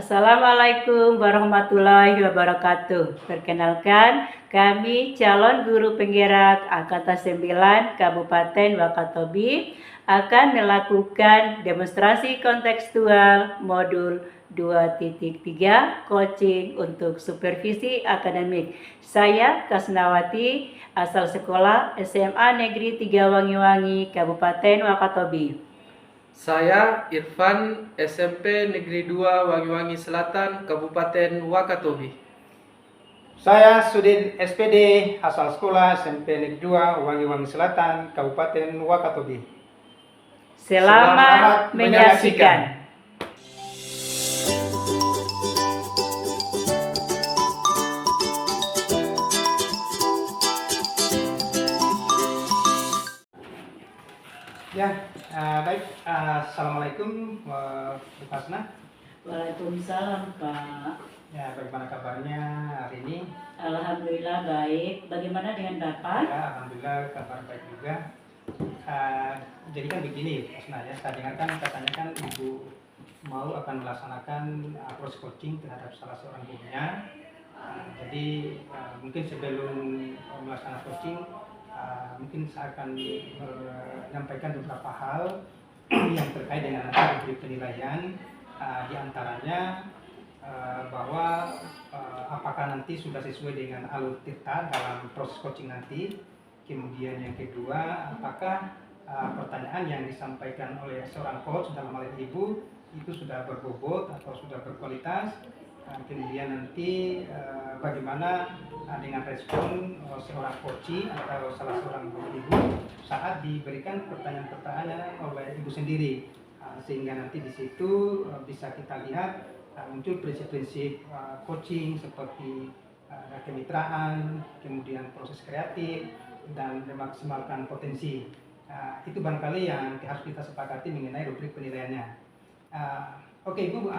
Assalamualaikum warahmatullahi wabarakatuh. Perkenalkan, kami calon guru penggerak Angkatan 9 Kabupaten Wakatobi akan melakukan demonstrasi kontekstual modul 2.3 coaching untuk supervisi akademik. Saya Kasnawati, asal sekolah SMA Negeri 3 Wangi-Wangi, Kabupaten Wakatobi. Saya Irfan, SMP Negeri 2 Wangi-Wangi Selatan, Kabupaten Wakatobi. Saya Sudin SPD, asal sekolah SMP Negeri 2 Wangi-Wangi Selatan, Kabupaten Wakatobi. Selamat menyaksikan. Ya, baik. Assalamualaikum, Bu Hasna. Waalaikumsalam, Pak. Ya, bagaimana kabarnya hari ini? Alhamdulillah baik. Bagaimana dengan Bapak? Ya, alhamdulillah kabar baik juga. Jadi kan begini, Bu Hasna, ya. Saya dengar kan katanya kan Ibu mau akan melaksanakan proses coaching terhadap salah seorang gurunya. Jadi mungkin sebelum melaksanakan coaching, mungkin saya akan menyampaikan beberapa hal yang terkait dengan nanti penilaian, di antaranya bahwa apakah nanti sudah sesuai dengan alur tirta dalam proses coaching nanti. Kemudian yang kedua, apakah pertanyaan yang disampaikan oleh seorang coach dalam hal ini Ibu itu sudah berbobot atau sudah berkualitas. Kemudian nanti bagaimana dengan respon seorang coach atau salah seorang guru Ibu saat diberikan pertanyaan-pertanyaan oleh Ibu sendiri, sehingga nanti di situ bisa kita lihat muncul prinsip-prinsip coaching seperti kemitraan, kemudian proses kreatif, dan memaksimalkan potensi. Itu barangkali yang harus kita sepakati mengenai rubrik penilaiannya. Oke, Ibu,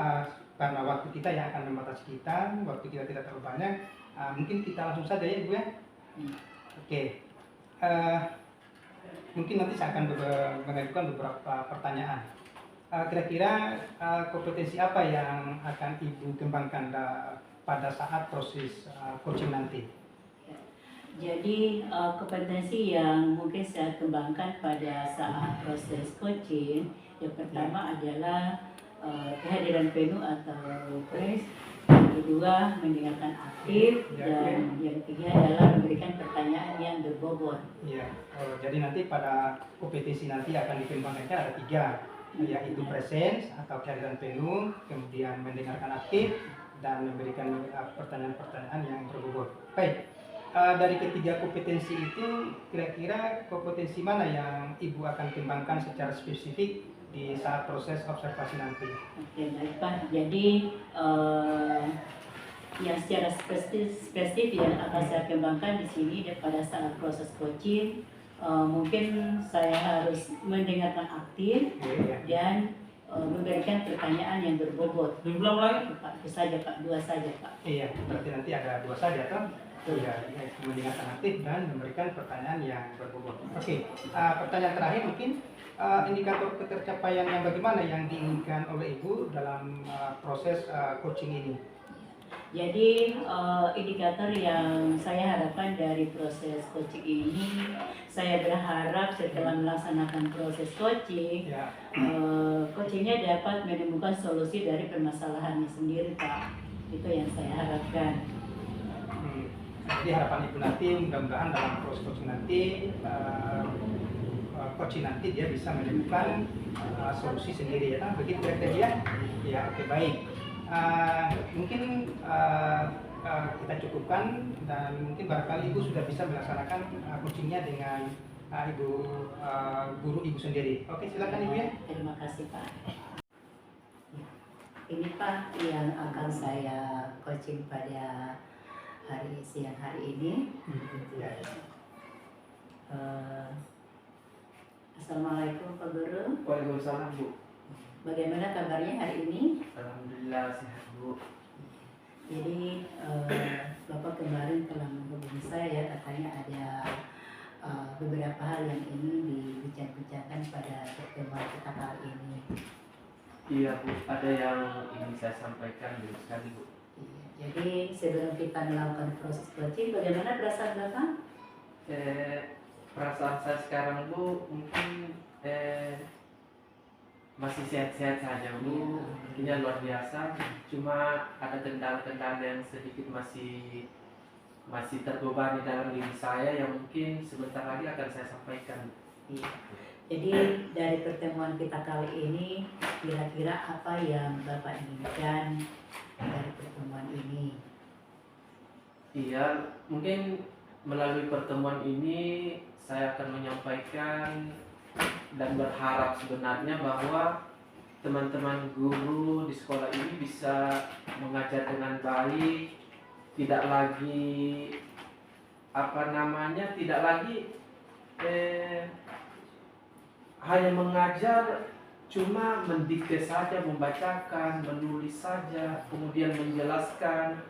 karena waktu kita yang akan membatasi kita, waktu kita tidak terlalu banyak, mungkin kita langsung saja ya Ibu ya. Oke, mungkin nanti saya akan mengajukan beberapa pertanyaan. Kira-kira kompetensi apa yang akan Ibu kembangkan pada saat proses coaching nanti? Jadi kompetensi yang mungkin saya kembangkan pada saat proses coaching, yang pertama adalah kehadiran penuh atau pres, yang kedua mendengarkan aktif, dan yang ketiga adalah memberikan pertanyaan yang berbobot. Iya, jadi nanti pada kompetensi nanti akan dikembangkan ada 3, yaitu presence atau kehadiran penuh, kemudian mendengarkan aktif, dan memberikan pertanyaan-pertanyaan yang berbobot. Baik. Dari ketiga kompetensi itu, kira-kira kompetensi mana yang Ibu akan kembangkan secara spesifik di saat proses observasi nanti? Oke, baik Pak. Jadi yang secara spesifik yang akan saya kembangkan di sini pada saat proses coaching, mungkin saya harus mendengarkan aktif dan memberikan pertanyaan yang berbobot. Belum lagi? Pak, itu saja Pak, 2 saja Pak. Iya, berarti nanti ada 2 saja toh? Ya, mendengarkan aktif dan memberikan pertanyaan yang berbobot. Oke, pertanyaan terakhir mungkin indikator ketercapaian yang bagaimana yang diinginkan oleh Ibu dalam proses coaching ini? Jadi indikator yang saya harapkan dari proses coaching ini, saya berharap setelah melaksanakan proses coaching, coachingnya dapat menemukan solusi dari permasalahannya sendiri Pak. Itu yang saya harapkan. Jadi harapan Ibu nanti mudah-mudahan dalam proses coaching nanti dia bisa menemukan solusi sendiri ya, begitu ya? Ya, oke, baik. Mungkin kita cukupkan, dan mungkin barangkali Ibu sudah bisa melaksanakan coachingnya dengan guru Ibu sendiri. Oke, silakan Ibu ya. Terima kasih Pak. Ini Pak yang akan saya coaching pada siang hari ini. Assalamualaikum Pak Guru. Waalaikumsalam Bu. Bagaimana kabarnya hari ini? Alhamdulillah sehat Bu. Jadi Bapak kemarin telah menghubungi saya, katanya ada beberapa hal yang ingin dibincang-bincangkan pada pertemuan kita kali ini. Iya Bu, ada yang ingin saya sampaikan dulu sekali Bu. Jadi sebelum kita melakukan proses coaching, bagaimana perasaan Bapak? Perasaan saya sekarang Bu mungkin masih sehat-sehat saja Bu, intinya luar biasa. Cuma ada kendala-kendala yang sedikit masih terbebani dalam diri saya yang mungkin sebentar lagi akan saya sampaikan. Iya. Jadi dari pertemuan kita kali ini, kira-kira apa yang Bapak inginkan dari pertemuan ini? Iya, mungkin melalui pertemuan ini saya akan menyampaikan dan berharap sebenarnya bahwa teman-teman guru di sekolah ini bisa mengajar dengan baik, tidak lagi tidak lagi hanya mengajar cuma mendikte saja, membacakan, menulis saja, kemudian menjelaskan.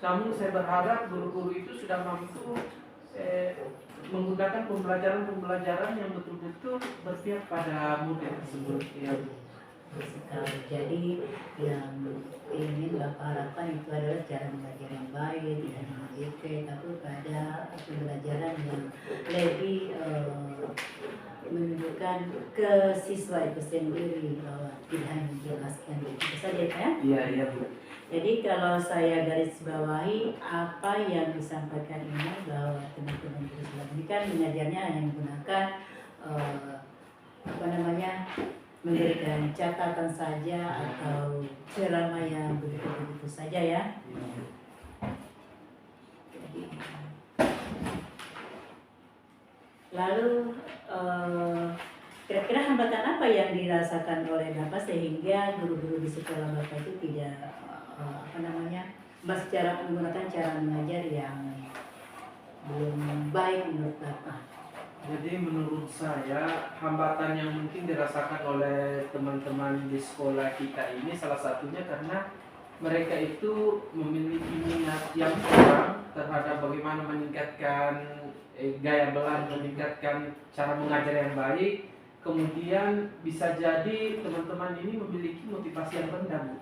Namun saya berharap guru-guru itu sudah mampu menggunakan pembelajaran yang betul-betul berpihak pada murid tersebut. Ya. Sekali. Jadi yang ingin Bapak harapkan itu adalah cara mengajar yang baik, tidak mendikte, tapi pada pembelajaran yang lebih menunjukkan ke siswa itu sendiri, bahwa tidak hanya menjelaskan itu saja ya. Iya Bu. Jadi kalau saya garis bawahi apa yang disampaikan ini, bahwa teman-teman guru ini kan mengajarnya hanya menggunakan memberikan catatan saja atau ceramah yang begitu-begitu saja ya. Jadi, lalu kira-kira hambatan apa yang dirasakan oleh Bapak sehingga guru-guru di sekolah Bapak itu tidak menggunakan cara mengajar yang belum baik menurut Bapak? Jadi menurut saya hambatan yang mungkin dirasakan oleh teman-teman di sekolah kita ini salah satunya karena mereka itu memiliki minat yang kurang terhadap bagaimana meningkatkan gaya belajar, meningkatkan cara mengajar yang baik. Kemudian bisa jadi teman-teman ini memiliki motivasi yang rendah Bu.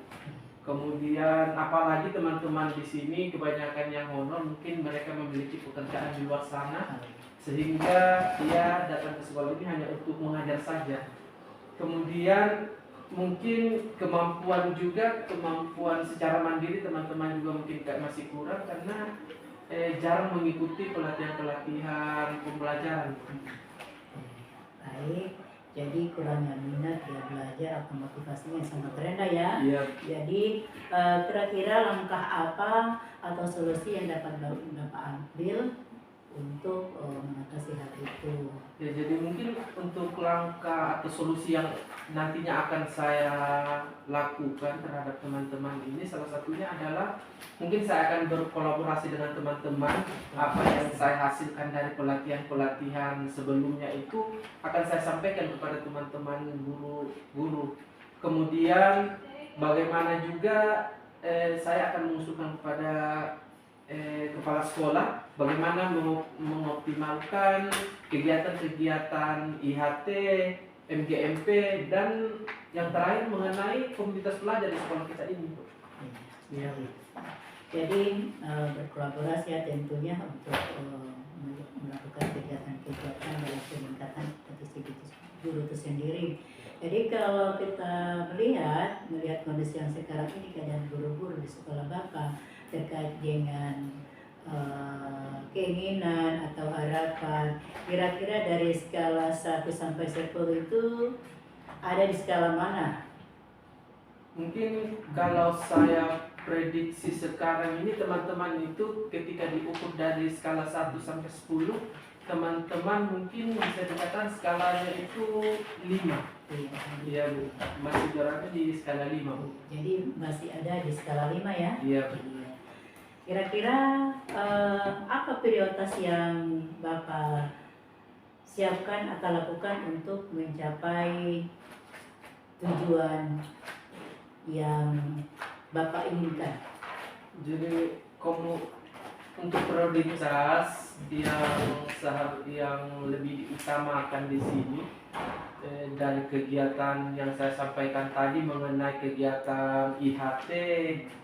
Kemudian apalagi teman-teman di sini kebanyakan yang honor, mungkin mereka memiliki pekerjaan di luar sana, sehingga dia datang ke sekolah ini hanya untuk mengajar saja. Kemudian mungkin kemampuan secara mandiri teman-teman juga mungkin masih kurang karena jarang mengikuti pelatihan-pelatihan pembelajaran. Baik, jadi kurangnya minat dia belajar atau motivasinya sangat rendah ya. Iya. Jadi kira-kira langkah apa atau solusi yang dapat Bapak ambil untuk mengatasi hal itu? Ya, jadi mungkin untuk langkah atau solusi yang nantinya akan saya lakukan terhadap teman-teman ini salah satunya adalah mungkin saya akan berkolaborasi dengan teman-teman. Apa yang saya hasilkan dari pelatihan-pelatihan sebelumnya itu akan saya sampaikan kepada teman-teman guru-guru. Kemudian bagaimana juga saya akan mengusulkan kepada kepala sekolah bagaimana mengoptimalkan kegiatan-kegiatan IHT, MGMP, dan yang terakhir mengenai komunitas pelajar di sekolah kita ini. Ya. Jadi berkolaborasi ya tentunya untuk melakukan kegiatan-kegiatan dalam peningkatan statistik guru itu sendiri. Jadi kalau kita melihat kondisi yang sekarang ini, keadaan guru-guru di sekolah Bapak terkait dengan keinginan atau harapan, kira-kira dari skala 1 sampai 10 itu ada di skala mana? Mungkin kalau saya prediksi sekarang ini teman-teman itu ketika diukur dari skala 1 sampai 10, teman-teman mungkin bisa dikatakan skalanya itu 5. Iya Bu, masih berada di skala 5 Bu. Jadi masih ada di skala 5 ya? Iya. Kira-kira apa prioritas yang Bapak siapkan atau lakukan untuk mencapai tujuan yang Bapak inginkan? Jadi untuk prioritas yang lebih diutamakan di sini dari kegiatan yang saya sampaikan tadi mengenai kegiatan IHT,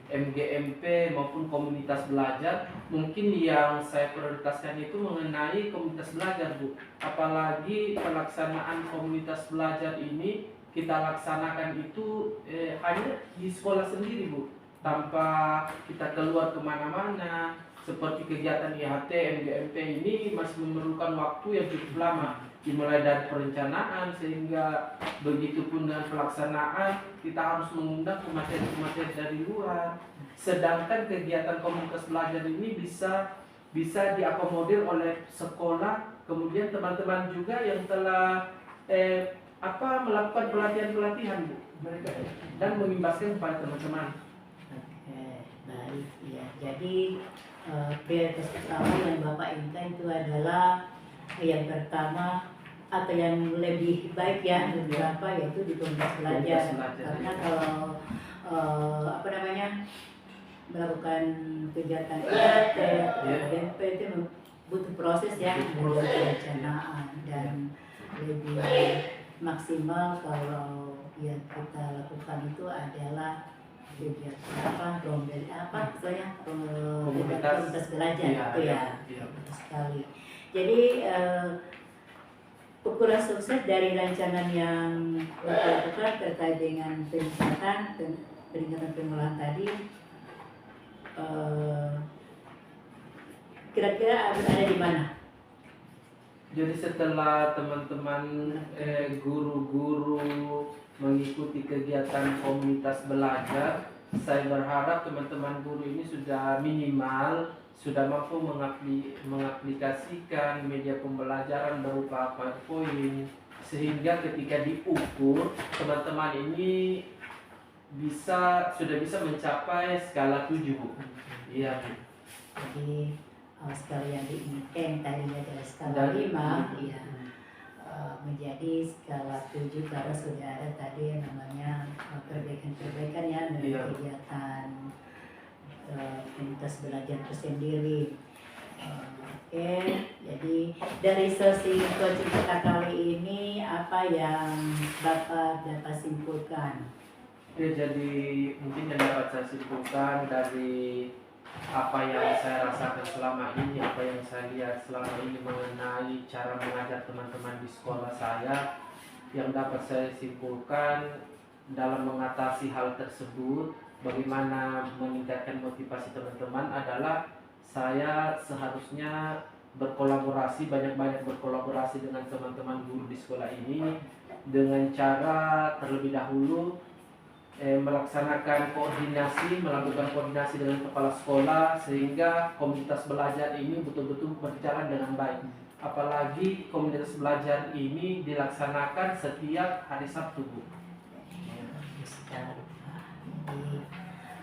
MGMP maupun komunitas belajar, mungkin yang saya prioritaskan itu mengenai komunitas belajar, Bu. Apalagi pelaksanaan komunitas belajar ini kita laksanakan itu hanya di sekolah sendiri, Bu, tanpa kita keluar kemana-mana. Seperti kegiatan IHT, MGMP ini masih memerlukan waktu yang cukup lama, dimulai dari perencanaan sehingga begitupun dengan pelaksanaan kita harus mengundang pemateri-pemateri dari luar. Sedangkan kegiatan komunitas belajar ini bisa diakomodir oleh sekolah, kemudian teman-teman juga yang telah melakukan pelatihan-pelatihan, Bu, mereka dan mengimbaskan kepada teman-teman. Oke, baik ya. Jadi prioritas utama yang Bapak inginkan itu adalah yang pertama atau yang lebih baik ya beberapa yaitu di komunitas belajar. Karena kalau melakukan kegiatan IAT atau DMP itu butuh proses ya, butuh perencanaan dan lebih maksimal kalau yang kita lakukan itu adalah kegiatan rombel komunitas belajar itu ya, betul sekali. Jadi ukuran sukses dari rancangan yang Bapak lakukan terkait dengan peningkatan pengolahan tadi kira-kira ada di mana? Jadi setelah teman-teman guru-guru mengikuti kegiatan komunitas belajar, saya berharap teman-teman guru ini sudah minimal sudah mampu mengaplikasikan media pembelajaran berupa PowerPoint, sehingga ketika diukur teman-teman ini sudah bisa mencapai skala 7, Bu. Iya, Bu. Jadi skala yang diinginkan tadinya adalah skala 5 ya, menjadi skala 7 karena sudah ada tadi yang namanya perbaikan-perbaikan ya dari kegiatan komunitas belajar itu sendiri. Oke, jadi dari sesi coaching kita kali ini apa yang Bapak dapat simpulkan? Ya, jadi mungkin yang dapat saya simpulkan dari apa yang saya rasakan selama ini, apa yang saya lihat selama ini mengenai cara mengajar teman-teman di sekolah saya, yang dapat saya simpulkan dalam mengatasi hal tersebut, bagaimana meningkatkan motivasi teman-teman adalah saya seharusnya berkolaborasi, banyak-banyak berkolaborasi dengan teman-teman guru di sekolah ini dengan cara terlebih dahulu melakukan koordinasi dengan kepala sekolah sehingga komunitas belajar ini betul-betul berjalan dengan baik. Apalagi komunitas belajar ini dilaksanakan setiap hari Sabtu, Bu. Jadi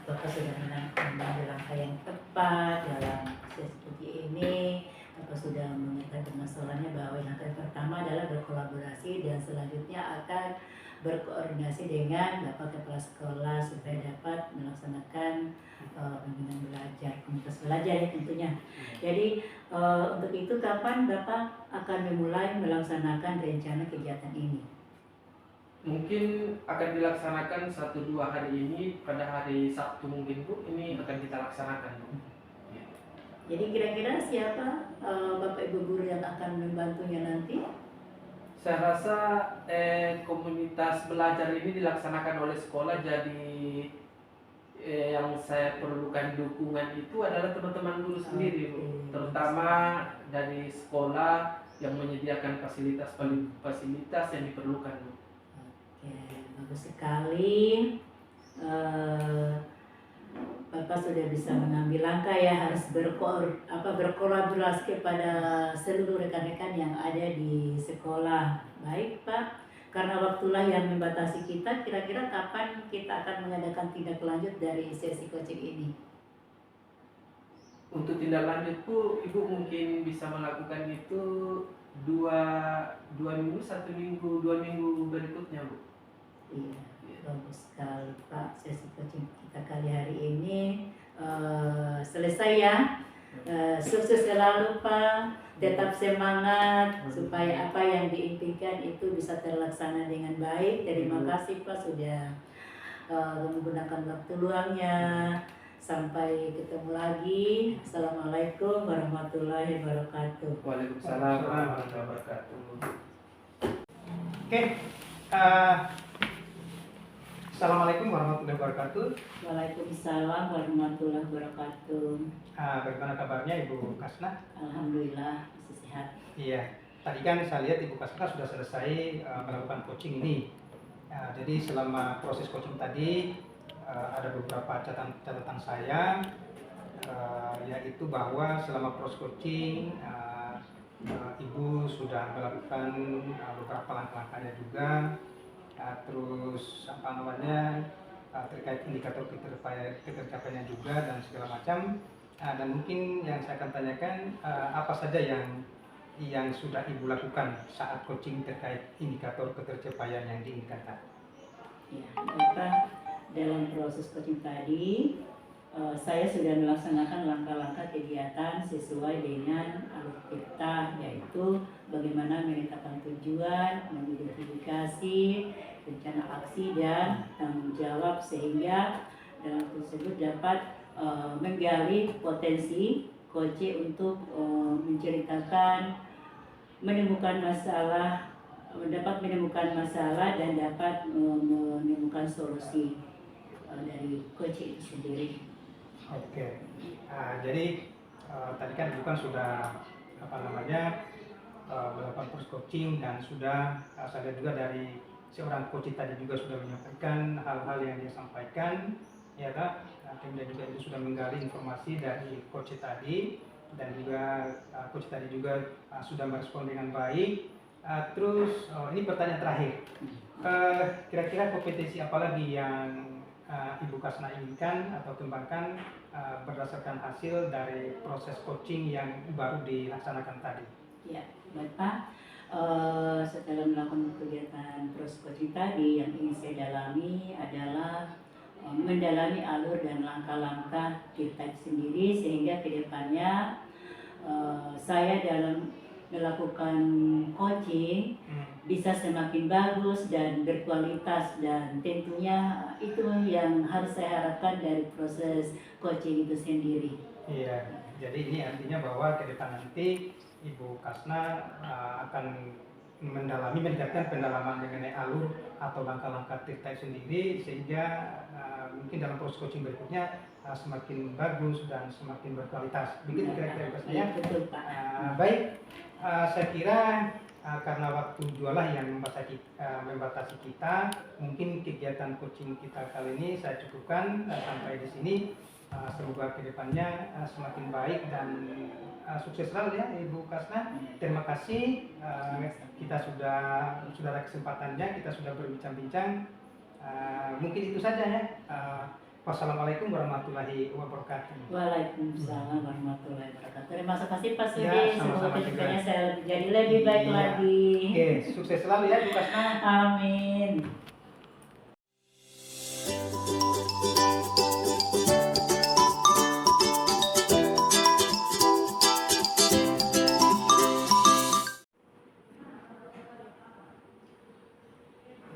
Bapak sudah mengambil langkah yang tepat dalam sesi ini. Bapak sudah mengetahui masalahnya bahwa langkah yang pertama adalah berkolaborasi dan selanjutnya akan berkoordinasi dengan Bapak Kepala Sekolah supaya dapat melaksanakan pembinaan belajar, komunitas belajar ya tentunya. Jadi untuk itu kapan Bapak akan memulai melaksanakan rencana kegiatan ini? Mungkin akan dilaksanakan 1-2 hari ini, pada hari Sabtu mungkin, Bu, ini akan kita laksanakan, Bu. Jadi kira-kira siapa Bapak Ibu guru yang akan membantunya nanti? Saya rasa komunitas belajar ini dilaksanakan oleh sekolah, jadi yang saya perlukan dukungan itu adalah teman-teman guru sendiri, Bu. Terutama dari sekolah yang menyediakan fasilitas yang diperlukan, Bu. Oke, bagus sekali. Bapak sudah bisa mengambil langkah ya, harus berkolaborasi kepada seluruh rekan-rekan yang ada di sekolah. Baik Pak, karena waktulah yang membatasi kita, kira-kira kapan kita akan mengadakan tindak lanjut dari sesi coaching ini? Untuk tindak lanjut, Bu, Ibu mungkin bisa melakukan itu 2 minggu, 1 minggu, 2 minggu berikutnya, Bu. Iya, bagus sekali Pak. Sesi coaching kita kali hari ini selesai ya. Sukses selalu Pak tetap semangat supaya apa yang diimpikan itu bisa terlaksana dengan baik. Terima kasih Pak sudah menggunakan waktu luangnya. Sampai ketemu lagi. Assalamualaikum warahmatullahi wabarakatuh. Waalaikumsalam warahmatullahi wabarakatuh. Oke, Assalamualaikum warahmatullahi wabarakatuh. Waalaikumsalam warahmatullahi wabarakatuh. Bagaimana kabarnya Ibu Kasna? Alhamdulillah masih sehat. Iya, tadi kan saya lihat Ibu Kasna sudah selesai melakukan coaching ini. Jadi selama proses coaching tadi ada beberapa catatan saya, yaitu bahwa selama proses coaching Ibu sudah melakukan beberapa langkah-langkahnya juga, terus apa namanya terkait indikator ketercapaiannya juga dan segala macam. Dan mungkin yang saya akan tanyakan apa saja yang sudah Ibu lakukan saat coaching terkait indikator ketercapaian yang diinginkan tadi. Ya, Bapak, dalam proses coaching tadi saya sudah melaksanakan langkah-langkah kegiatan sesuai dengan alur kita, yaitu bagaimana menetapkan tujuan, mengidentifikasi rencana aksi dan tanggung jawab, sehingga dalam tersebut dapat menggali potensi coach untuk menceritakan, dapat menemukan masalah dan dapat menemukan solusi dari coach itu sendiri. Oke, jadi tadi kan Ibu kan sudah melakukan proses coaching dan sudah saya lihat juga dari seorang coach tadi juga sudah menyampaikan hal-hal yang dia sampaikan, ya kan? Kemudian juga Ibu sudah menggali informasi dari coach tadi dan juga coach tadi juga sudah merespon dengan baik. Terus ini pertanyaan terakhir, kira-kira kompetensi apa lagi yang Ibu Kasna inginkan atau kembangkan berdasarkan hasil dari proses coaching yang baru dilaksanakan tadi? Ya, Bapak, setelah melakukan kegiatan proses coaching tadi, yang ingin saya dalami adalah mendalami alur dan langkah-langkah kita sendiri, sehingga kedepannya saya dalam melakukan coaching bisa semakin bagus dan berkualitas, dan tentunya itu yang harus saya harapkan dari proses coaching itu sendiri. Iya, jadi ini artinya bahwa ke depan nanti Ibu Kasna akan meningkatkan pendalaman mengenai alur atau langkah-langkah terkait sendiri, sehingga mungkin dalam proses coaching berikutnya semakin bagus dan semakin berkualitas. Begitu kira-kira pastinya. Betul, Pak. Baik, saya kira karena waktu jualah yang membatasi kita, mungkin kegiatan coaching kita kali ini saya cukupkan sampai di sini. Semoga kedepannya semakin baik dan sukses selalu ya Ibu Kasna. Terima kasih, kita sudah ada kesempatannya, kita sudah berbincang-bincang. Mungkin itu saja ya. Wassalamualaikum warahmatullahi wabarakatuh. Waalaikumsalam warahmatullahi wabarakatuh. Terima kasih Pak Sudi. Ya, Semoga sama-sama kedepannya juga. saya jadi lebih baik Iya. lagi. Oke, sukses selalu ya Ibu Kasna. Amin.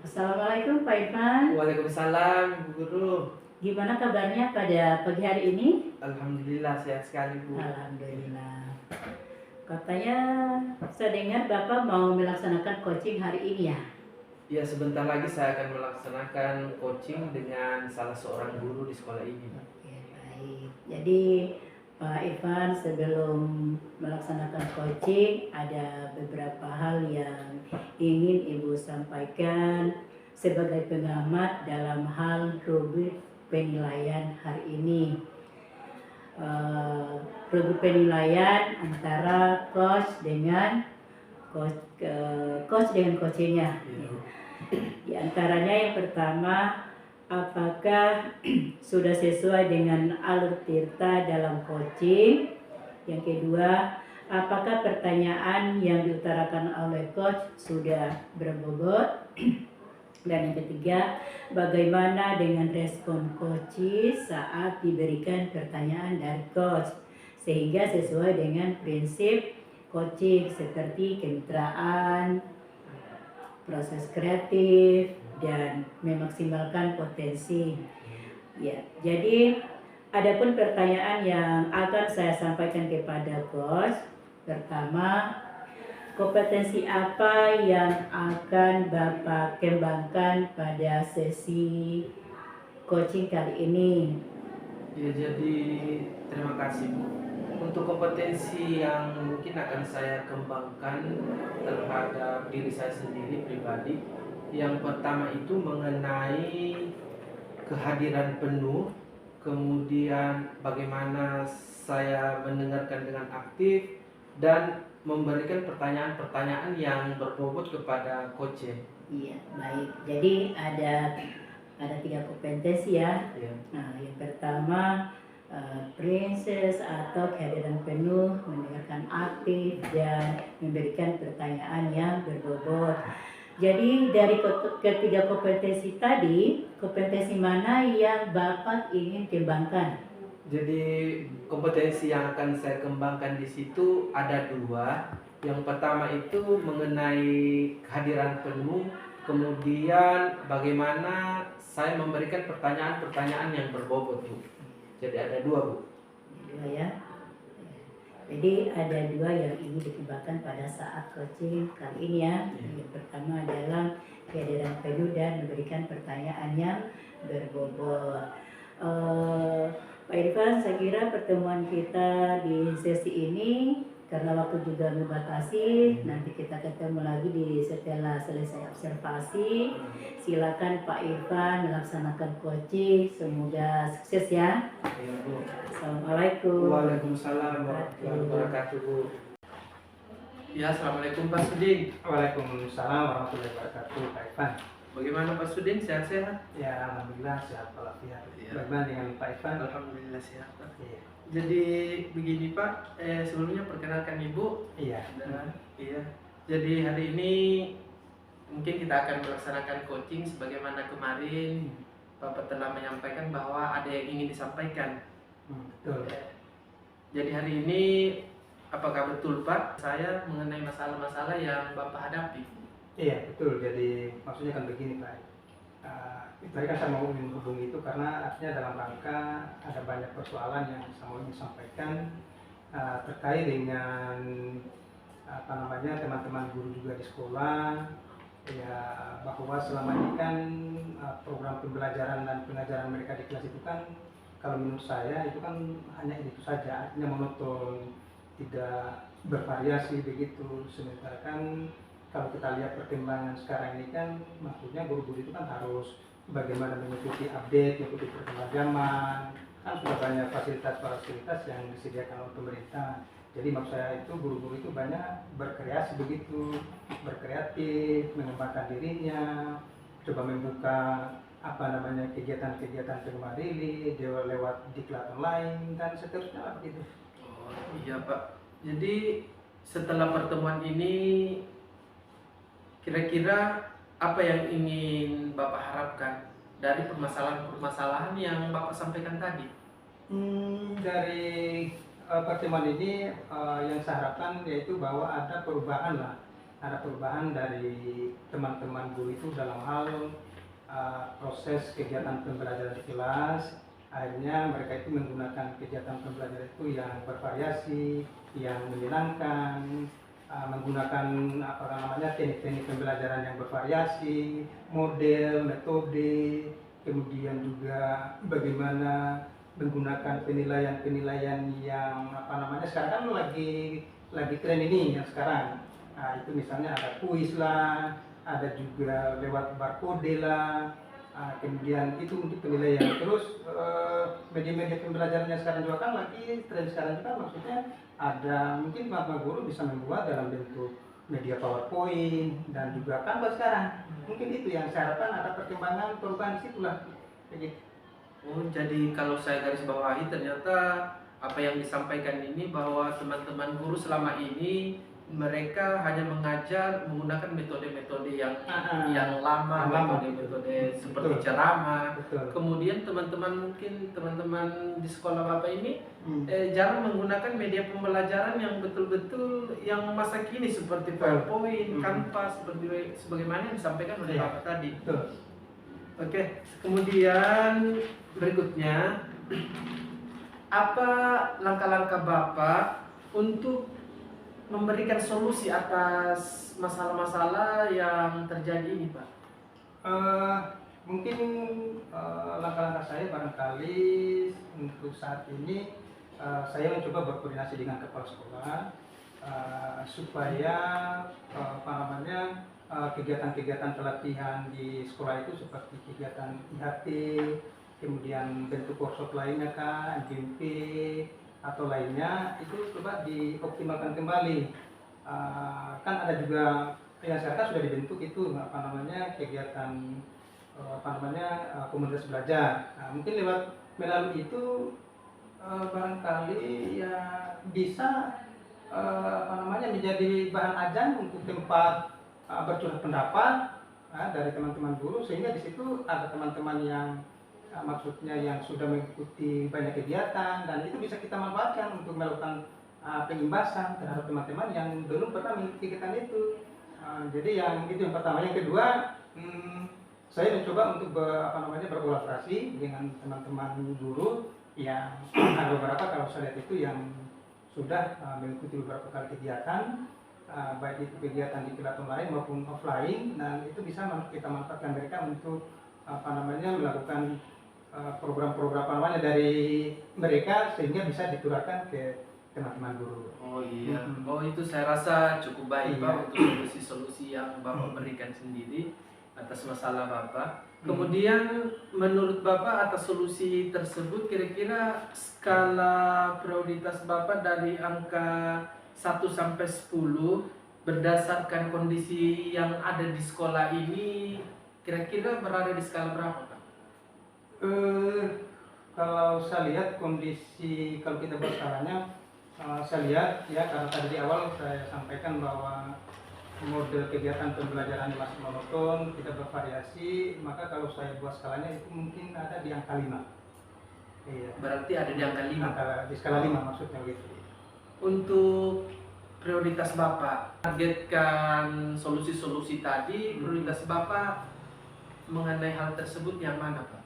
Assalamualaikum Pak Irfan. Waalaikumsalam Bu Guru. Gimana kabarnya pada pagi hari ini? Alhamdulillah sehat sekali Bu. Alhamdulillah. Katanya saya dengar Bapak mau melaksanakan coaching hari ini ya? Ya, sebentar lagi saya akan melaksanakan coaching dengan salah seorang guru di sekolah ini. Oke, baik. Jadi Pak Irfan, sebelum melaksanakan coaching ada beberapa hal yang ingin Ibu sampaikan sebagai pengamat dalam hal rubrik penilaian hari ini. Rubrik penilaian antara coach dengan coachingnya. Di antaranya yang pertama, apakah sudah sesuai dengan alur tirta dalam coaching? Yang kedua, apakah pertanyaan yang diutarakan oleh coach sudah berbobot? Dan yang ketiga, bagaimana dengan respon coach saat diberikan pertanyaan dari coach sehingga sesuai dengan prinsip coaching seperti kemitraan, proses kreatif, dan memaksimalkan potensi. Ya, jadi adapun pertanyaan yang akan saya sampaikan kepada coach, pertama, kompetensi apa yang akan Bapak kembangkan pada sesi coaching kali ini? Ya, jadi terima kasih Bu. Untuk kompetensi yang mungkin akan saya kembangkan terhadap diri saya sendiri pribadi, yang pertama itu mengenai kehadiran penuh, kemudian bagaimana saya mendengarkan dengan aktif dan memberikan pertanyaan-pertanyaan yang berbobot kepada coach. Iya, baik. Jadi ada 3 kompetensi ya. Ya. Nah, yang pertama princess atau kehadiran penuh, mendengarkan aktif dan memberikan pertanyaan yang berbobot. Jadi dari ketiga kompetensi tadi, kompetensi mana yang Bapak ingin kembangkan? Jadi kompetensi yang akan saya kembangkan di situ ada 2. Yang pertama itu mengenai kehadiran penuh, kemudian bagaimana saya memberikan pertanyaan-pertanyaan yang berbobot Bu. Jadi ada 2 Bu. 2 ya. Jadi ada 2 yang ingin dikembangkan pada saat coaching kali ini ya. Yang pertama adalah kehadiran penuh dan memberikan pertanyaan yang berbobot. Pak Irfan, saya kira pertemuan kita di sesi ini karena waktu juga membatasi, nanti kita ketemu lagi setelah selesai observasi. Silakan Pak Irfan melaksanakan coaching, semoga sukses ya. Ya, Bu. Assalamualaikum. Waalaikumsalam warahmatullahi wabarakatuh Bu. Ya, assalamualaikum Pak Sudin. Waalaikumsalam warahmatullahi wabarakatuh, Pak Irfan. Bagaimana Pak Sudin, sehat-sehat? Ya, alhamdulillah sehat walafiat. Iya. Bagaimana dengan Pak Irfan? Alhamdulillah sehat Pak. Iya. Jadi begini Pak, sebelumnya perkenalkan Ibu. Iya. Iya. Jadi hari ini mungkin kita akan melaksanakan coaching sebagaimana kemarin Bapak telah menyampaikan bahwa ada yang ingin disampaikan. Betul. Jadi hari ini apakah betul Pak saya mengenai masalah-masalah yang Bapak hadapi? Iya, betul. Jadi maksudnya kan begini Pak. Tadi kan saya mau menghubungi itu karena artinya dalam rangka ada banyak persoalan yang saya mau ingin sampaikan terkait dengan teman-teman guru juga di sekolah, ya, bahwa selama ini kan program pembelajaran dan pengajaran mereka di kelas itu kan kalau menurut saya itu kan hanya itu saja, artinya monoton, tidak bervariasi begitu. Sementara kan kalau kita lihat perkembangan sekarang ini kan maksudnya guru-guru itu kan harus bagaimana mengikuti update, mengikuti perkembangan zaman, kan sudah banyak fasilitas-fasilitas yang disediakan oleh pemerintah. Jadi maksud saya itu guru-guru itu banyak berkreasi begitu, berkreatif, mengembangkan dirinya, coba membuka kegiatan-kegiatan pengembangan diri lewat diklat online dan seterusnya lah begitu. Oh iya Pak. Jadi setelah pertemuan ini kira-kira apa yang ingin Bapak harapkan dari permasalahan-permasalahan yang Bapak sampaikan tadi? Dari pertemuan ini yang saya harapkan yaitu bahwa ada perubahan lah, ada perubahan dari teman-teman guru itu dalam hal proses kegiatan pembelajaran di kelas. Akhirnya mereka itu menggunakan kegiatan pembelajaran itu yang bervariasi, yang menyenangkan, menggunakan teknik-teknik pembelajaran yang bervariasi, model, metode, kemudian juga bagaimana menggunakan penilaian-penilaian yang sekarang kan lagi tren ini yang sekarang. Nah, itu misalnya ada kuis lah, ada juga lewat barcode lah. Kemudian itu untuk penilaian. Terus media-media pembelajarannya sekarang juga kan lagi tren sekarang juga, maksudnya ada mungkin teman-teman guru bisa membuat dalam bentuk media PowerPoint dan juga Canva sekarang. Mungkin itu yang saya harapkan ada perkembangan perubahan di situ lah. Begitu. Oh, jadi kalau saya garis bawahi ternyata apa yang disampaikan ini bahwa teman-teman guru selama ini mereka hanya mengajar menggunakan metode-metode yang lama, Yang lama. metode-metode seperti Betul. ceramah. Betul. Kemudian teman-teman di sekolah Bapak ini jarang menggunakan media pembelajaran yang betul-betul yang masa kini seperti PowerPoint, Canva, sebagaimana yang disampaikan oleh Bapak tadi. Betul. Oke, kemudian berikutnya, apa langkah-langkah Bapak untuk memberikan solusi atas masalah-masalah yang terjadi ini, Pak? Mungkin langkah-langkah saya barangkali untuk saat ini saya mencoba berkoordinasi dengan kepala sekolah supaya kegiatan-kegiatan pelatihan di sekolah itu seperti kegiatan IHT, kemudian bentuk workshop lainnya kan, GMP atau lainnya itu coba dioptimalkan kembali. Kan ada juga yang sekarang sudah dibentuk itu kegiatan komunitas belajar. Mungkin melalui itu barangkali ya bisa menjadi bahan ajang untuk tempat bercurah pendapat dari teman-teman guru, sehingga di situ ada teman-teman yang maksudnya yang sudah mengikuti banyak kegiatan, dan itu bisa kita manfaatkan untuk melakukan pengimbasan terhadap teman-teman yang belum pernah mengikuti kegiatan itu. Jadi yang itu yang pertama. Yang kedua, saya mencoba untuk berkolaborasi dengan teman-teman guru yang ada beberapa, kalau saya lihat itu yang sudah mengikuti beberapa kali kegiatan, baik itu kegiatan di kelas online maupun offline, dan itu bisa kita manfaatkan mereka untuk melakukan program-program dari mereka sehingga bisa ditularkan ke teman-teman guru. Oh iya, oh itu saya rasa cukup baik Pak untuk solusi-solusi yang Bapak berikan sendiri atas masalah Bapak. Kemudian menurut Bapak atas solusi tersebut, kira-kira skala prioritas Bapak dari angka 1 sampai 10 berdasarkan kondisi yang ada di sekolah ini, kira-kira berada di skala berapa Pak? Kalau saya lihat kondisi, kalau kita berskalanya, saya lihat ya, karena tadi di awal saya sampaikan bahwa model kegiatan pembelajaran masih monoton, tidak bervariasi, maka kalau saya buat skalanya itu mungkin ada di angka 5. Iya. Berarti ada di angka 5? Di skala 5 maksudnya gitu. Untuk prioritas Bapak, targetkan solusi-solusi tadi, prioritas Bapak mengenai hal tersebut yang mana Pak?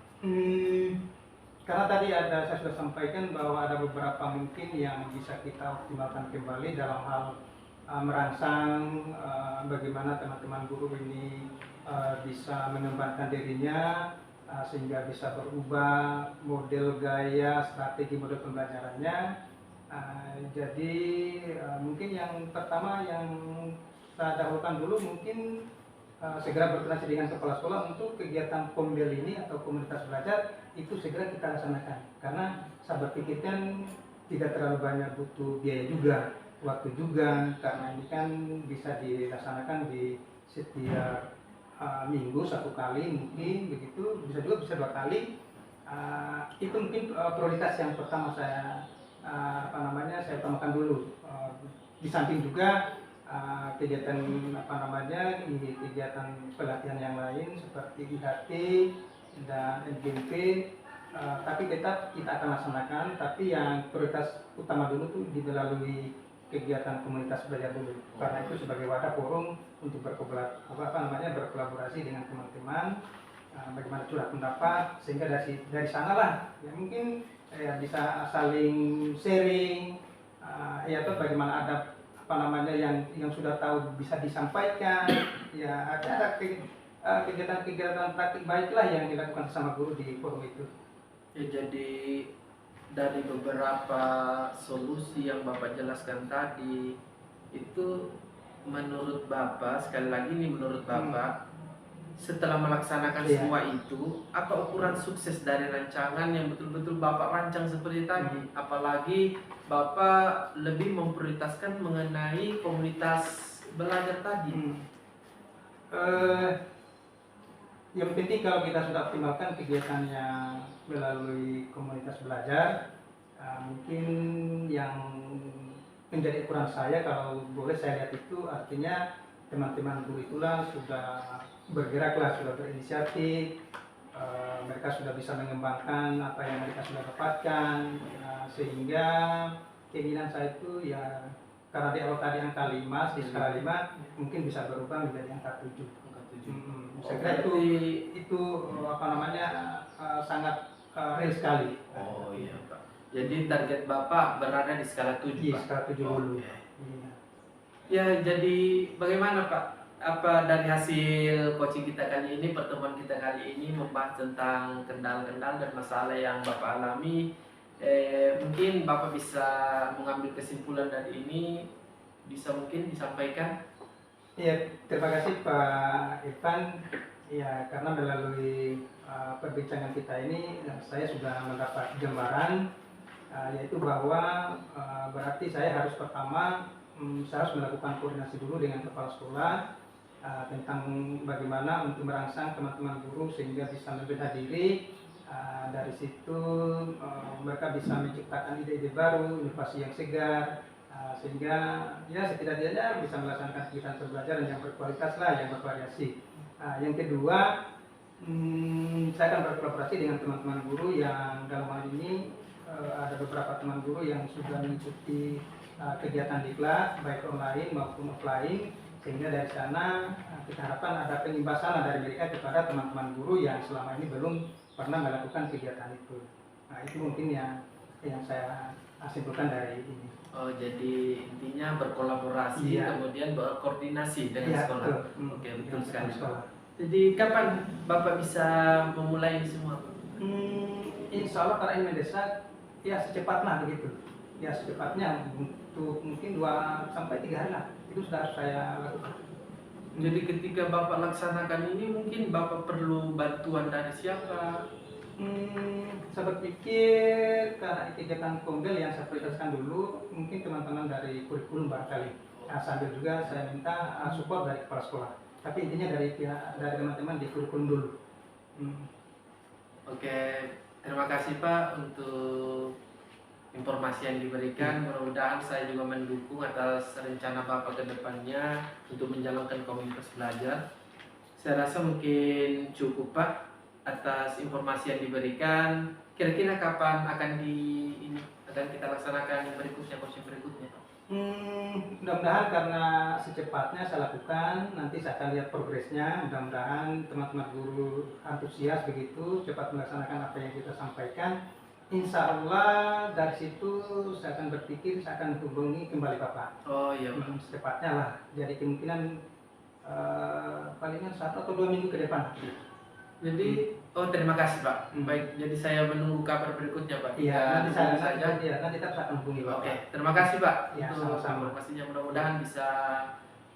Karena tadi saya sudah sampaikan bahwa ada beberapa mungkin yang bisa kita optimalkan kembali dalam hal merangsang bagaimana teman-teman guru ini bisa mengembangkan dirinya sehingga bisa berubah model gaya, strategi model pembelajarannya. Jadi mungkin yang pertama yang saya dahulukan dulu mungkin segera berkoordinasi dengan kepala sekolah untuk kegiatan POMBEL ini atau komunitas belajar itu segera kita laksanakan, karena saya berpikirkan tidak terlalu banyak butuh biaya juga, waktu juga, karena ini kan bisa dilaksanakan di setiap minggu 1 kali mungkin begitu, bisa juga bisa 2 kali. Itu mungkin prioritas yang pertama saya saya utamakan dulu. Di samping juga kegiatan kegiatan pelatihan yang lain seperti IHT dan NGMP, tapi tetap kita akan laksanakan, tapi yang prioritas utama dulu tuh melalui kegiatan komunitas belajar dulu, karena itu sebagai wadah forum untuk berkolaborasi dengan teman-teman, bagaimana curah pendapat, sehingga dari sanalah ya mungkin bisa saling sharing, atau bagaimana ada yang sudah tahu bisa disampaikan, ya ada kegiatan-kegiatan praktik baiklah yang dilakukan sama guru di forum itu. Ya, jadi dari beberapa solusi yang Bapak jelaskan tadi itu menurut Bapak, sekali lagi nih menurut Bapak, setelah melaksanakan semua itu, apa ukuran sukses dari rancangan yang betul-betul Bapak rancang seperti tadi? Apalagi Bapak lebih memprioritaskan mengenai komunitas belajar tadi. Yang penting kalau kita sudah optimalkan kegiatannya melalui komunitas belajar, mungkin yang menjadi ukuran saya, kalau boleh saya lihat itu artinya teman-teman guru itulah sudah bergeraklah, sudah berinisiatif, mereka sudah bisa mengembangkan apa yang mereka sudah dapatkan, sehingga keinginan saya itu ya, karena di awal tadi angka 5, di skala 5 mungkin bisa berubah menjadi angka 7. Saya kira itu apa namanya, sangat real sekali. Oh iya Pak. Jadi target Bapak berada di skala 7 Di Pak? skala 7 dulu. Oke. Iya. Ya, jadi bagaimana Pak? Apa dari hasil coaching kita kali ini, pertemuan kita kali ini membahas tentang kendala-kendala dan masalah yang Bapak alami, mungkin Bapak bisa mengambil kesimpulan dari ini, bisa mungkin disampaikan? Iya, terima kasih Pak Irfan. Ya, karena melalui perbincangan kita ini, saya sudah mendapat gambaran, yaitu bahwa berarti saya harus pertama, saya harus melakukan koordinasi dulu dengan kepala sekolah tentang bagaimana untuk merangsang teman-teman guru sehingga bisa membedah diri. Dari situ mereka bisa menciptakan ide-ide baru, inovasi yang segar, sehingga ya setidaknya bisa melaksanakan kegiatan pembelajaran yang berkualitas lah, yang bervariasi. Yang kedua, saya akan berkolaborasi dengan teman-teman guru yang dalam hal ini ada beberapa teman guru yang sudah mengikuti kegiatan di kelas baik online maupun offline, sehingga dari sana kita harapkan ada penimbasan dari mereka kepada teman-teman guru yang selama ini belum pernah melakukan kegiatan itu. Itu mungkin yang saya simpulkan dari ini. Oh, jadi intinya berkolaborasi, Iya. kemudian berkoordinasi dengan Iya, sekolah. betul. Oke, betul Dengan sekali. sekolah. Jadi kapan Bapak bisa memulai ini semua? Insya Allah karena ini mendesak, ya secepatnya begitu. Ya secepatnya untuk mungkin 2 sampai 3 hari lah. Itu sudah harus saya lakukan. Jadi ketika Bapak laksanakan ini mungkin Bapak perlu bantuan dari siapa? Saya berpikir karena kegiatan Konggel yang saya prioritaskan dulu, mungkin teman-teman dari kurikulum barangkali. Sambil juga saya minta support dari kepala sekolah. Tapi intinya dari teman-teman di kurikulum dulu. Oke, terima kasih Pak untuk informasi yang diberikan. Mudah-mudahan saya juga mendukung atas rencana Bapak ke depannya untuk menjalankan komunitas belajar. Saya rasa mungkin cukup Pak atas informasi yang diberikan. Kira-kira kapan akan kita laksanakan yang berikutnya, coaching berikutnya? Mudah-mudahan karena secepatnya saya lakukan, nanti saya akan lihat progresnya. Mudah-mudahan teman-teman guru antusias begitu, cepat melaksanakan apa yang kita sampaikan. Insya Allah dari situ saya akan berpikir, saya akan hubungi kembali Bapak. Oh iya Pak. Secepatnya lah. Jadi kemungkinan palingan 1 atau 2 minggu ke depan. Jadi, terima kasih Pak. Baik, jadi saya menunggu kabar berikutnya Pak. Iya, nanti saya saja. nanti kita akan hubungi Bapak. Oke, terima kasih Pak Ya, untuk sama-sama. informasinya. Mudah-mudahan bisa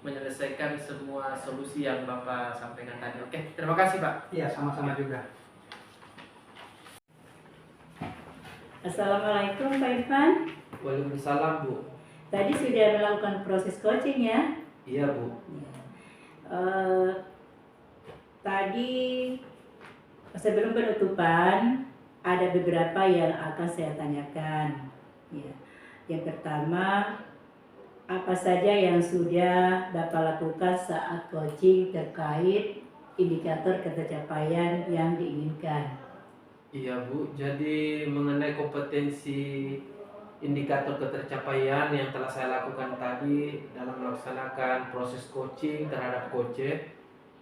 menyelesaikan semua solusi yang Bapak sampaikan tadi. Oke, terima kasih Pak. Iya, sama-sama juga. Assalamualaikum Pak Irfan. Waalaikumsalam Bu. Tadi sudah melakukan proses coaching ya? Iya Bu. Tadi sebelum penutupan ada beberapa yang akan saya tanyakan. Ya. Yang pertama, apa saja yang sudah Bapak lakukan saat coaching terkait indikator ketercapaian yang diinginkan? Iya Bu, jadi mengenai kompetensi indikator ketercapaian yang telah saya lakukan tadi dalam melaksanakan proses coaching terhadap coach.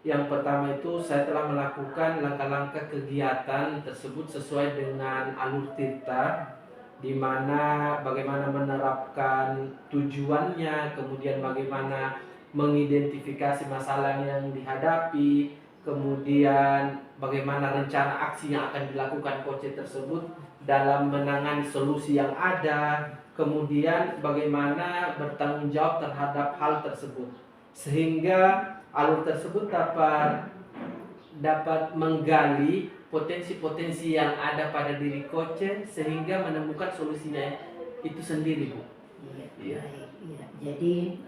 Yang pertama itu saya telah melakukan langkah-langkah kegiatan tersebut sesuai dengan alur tirta, di mana bagaimana menerapkan tujuannya, kemudian bagaimana mengidentifikasi masalah yang dihadapi, kemudian bagaimana rencana aksi yang akan dilakukan coach tersebut dalam menangani solusi yang ada, kemudian bagaimana bertanggung jawab terhadap hal tersebut, sehingga alur tersebut dapat menggali potensi-potensi yang ada pada diri coach sehingga menemukan solusinya itu sendiri Bu. Iya. Iya. Jadi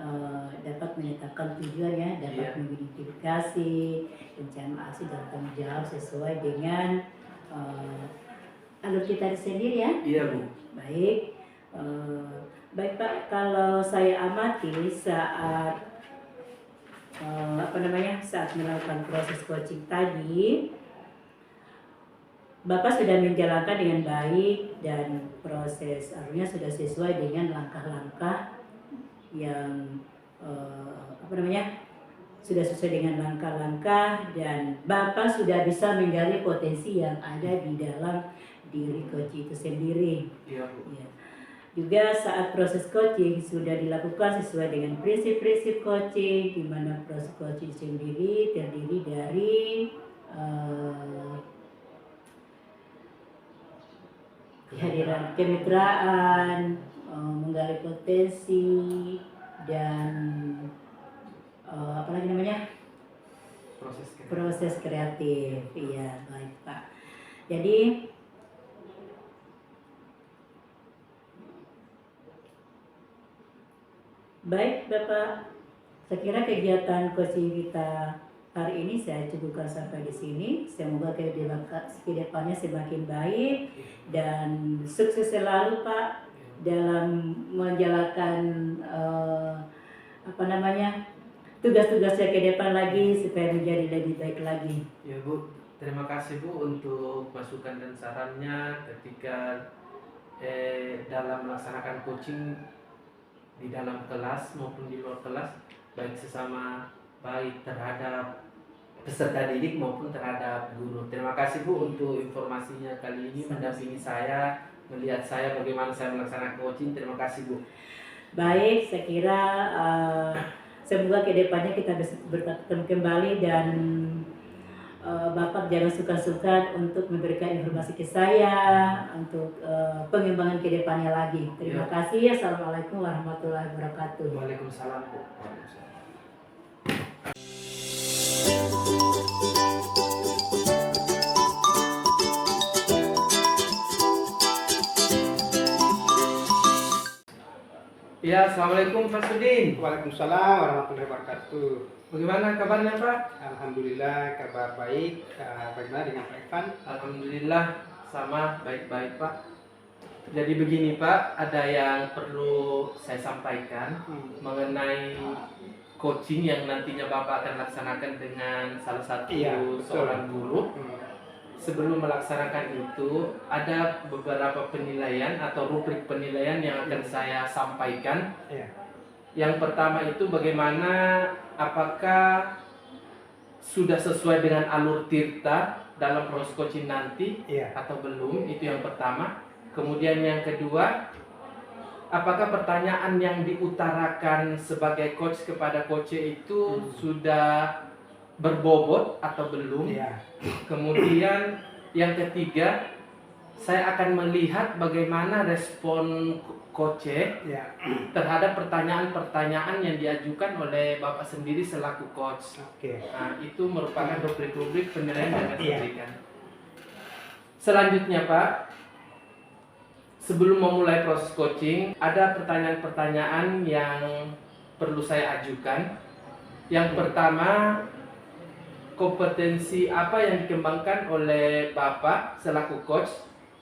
dapat menetapkan tujuan ya, dapat mengidentifikasi rencana aksi dan tanggung jawab sesuai dengan alur kita sendiri ya. Iya Bu. Baik. Baik Pak, kalau saya amati saat saat melakukan proses coaching tadi, Bapak sudah menjalankan dengan baik dan proses artinya sudah sesuai dengan langkah-langkah yang sudah sesuai dengan langkah-langkah, dan Bapak sudah bisa menggali potensi yang ada di dalam diri coach itu sendiri. Iya Bu. Ya. Juga saat proses coaching sudah dilakukan sesuai dengan prinsip-prinsip coaching, di mana proses coaching sendiri terdiri dari kehadiran kemitraan, menggali potensi, dan proses kreatif. Iya, baik Pak. Jadi baik Bapak, saya kira kegiatan coaching kita hari ini saya cukupkan sampai di sini. Semoga kedepannya semakin baik dan sukses selalu Pak dalam menjalankan tugas-tugasnya ke depan lagi supaya menjadi lebih baik lagi. Ya Bu, terima kasih Bu untuk masukan dan sarannya ketika dalam melaksanakan coaching di dalam kelas maupun di luar kelas, baik sesama baik terhadap peserta didik maupun terhadap guru. Terima kasih Bu untuk informasinya kali ini, mendampingi saya, melihat saya bagaimana saya melaksanakan coaching. Terima kasih Bu. Baik, saya kira semoga kedepannya kita bisa bertemu kembali, dan Bapak jangan suka-suka untuk memberikan informasi ke saya untuk pengembangan kedepannya lagi. Terima kasih. Assalamualaikum warahmatullahi wabarakatuh. Waalaikumsalam Bu. Ya, assalamualaikum Pak Sudin. Waalaikumsalam warahmatullahi wabarakatuh. Bagaimana kabarnya Pak? Alhamdulillah kabar baik. Bagaimana dengan Pak Ivan? Alhamdulillah sama baik-baik Pak. Jadi begini Pak, ada yang perlu saya sampaikan mengenai coaching yang nantinya Bapak akan laksanakan dengan salah satu seorang guru. Sebelum melaksanakan itu, ada beberapa penilaian atau rubrik penilaian yang akan saya sampaikan. Yang pertama itu bagaimana, apakah sudah sesuai dengan alur Tirta dalam proses coaching nanti atau belum, itu yang pertama. Kemudian yang kedua, apakah pertanyaan yang diutarakan sebagai coach kepada coach itu sudah berbobot atau belum. Kemudian yang ketiga, saya akan melihat bagaimana respon coach terhadap pertanyaan-pertanyaan yang diajukan oleh Bapak sendiri selaku coach. Nah, itu merupakan rubrik-rubrik penilaian yang akan saya berikan. Selanjutnya Pak, sebelum memulai proses coaching, ada pertanyaan-pertanyaan yang perlu saya ajukan. Yang pertama, kompetensi apa yang dikembangkan oleh Bapak selaku coach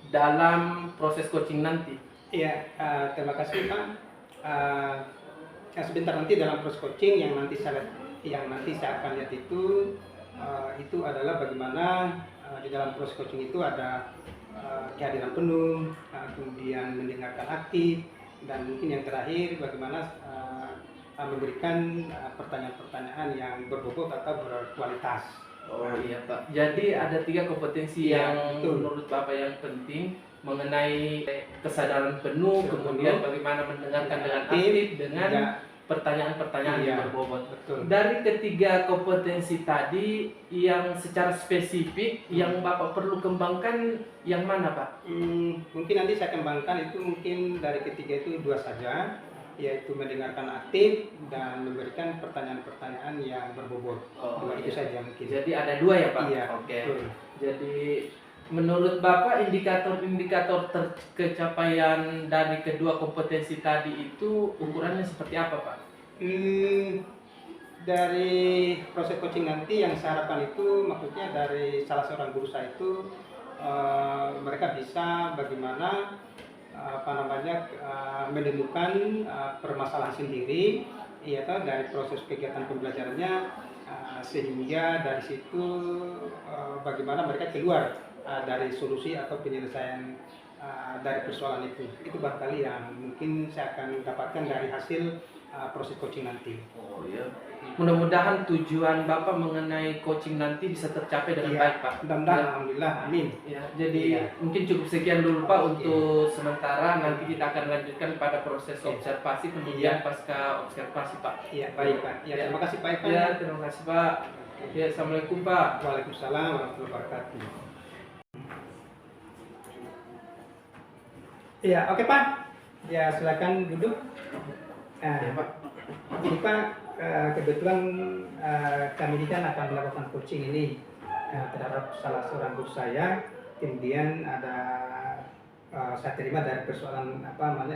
dalam proses coaching nanti? Terima kasih Pak. Sebentar nanti dalam proses coaching yang nanti saya akan lihat itu adalah bagaimana di dalam proses coaching itu ada kehadiran penuh, kemudian mendengarkan aktif, dan mungkin yang terakhir bagaimana memberikan pertanyaan-pertanyaan yang berbobot atau berkualitas. Oh iya Pak. Jadi ada 3 kompetensi yang menurut Bapak yang penting mengenai kesadaran penuh, kemudian bagaimana mendengarkan dengan aktif, dengan pertanyaan-pertanyaan yang berbobot. Dari ketiga kompetensi tadi, yang secara spesifik yang Bapak perlu kembangkan yang mana Pak? Mungkin nanti saya kembangkan itu mungkin dari ketiga itu 2 saja, yaitu mendengarkan aktif dan memberikan pertanyaan-pertanyaan yang berbobot. Itu saja mungkin. Jadi ada 2 ya Pak? Iya. Oke. Jadi menurut Bapak indikator-indikator kecapaian dari kedua kompetensi tadi itu ukurannya seperti apa Pak? Dari proses coaching nanti yang saya harapkan itu maksudnya dari salah seorang guru saya itu mereka bisa bagaimana menemukan permasalahan sendiri, ya toh, dari proses kegiatan pembelajarannya, sehingga dari situ bagaimana mereka keluar dari solusi atau penyelesaian dari persoalan itu barangkali yang mungkin saya akan dapatkan dari hasil proses coaching nanti. Oh iya. Mudah-mudahan tujuan Bapak mengenai coaching nanti bisa tercapai dengan Iya, baik, Pak. mudah-mudahan, alhamdulillah, amin. Ya, jadi Iya. mungkin cukup sekian dulu Pak Oke. untuk sementara. Nanti kita akan lanjutkan pada proses observasi, kemudian pasca observasi, Pak. Iya, baik Pak. Ya, terima kasih Pak Ivan. Ya, terima kasih Pak. Ya, Assalamualaikum Pak. Waalaikumsalam warahmatullahi wabarakatuh. Iya, oke Pak. Ya, silakan duduk. Ya, Pak. Ini Pak, kebetulan kami ini kan akan melakukan coaching ini terhadap salah seorang guru saya. Kemudian saya terima dari persoalan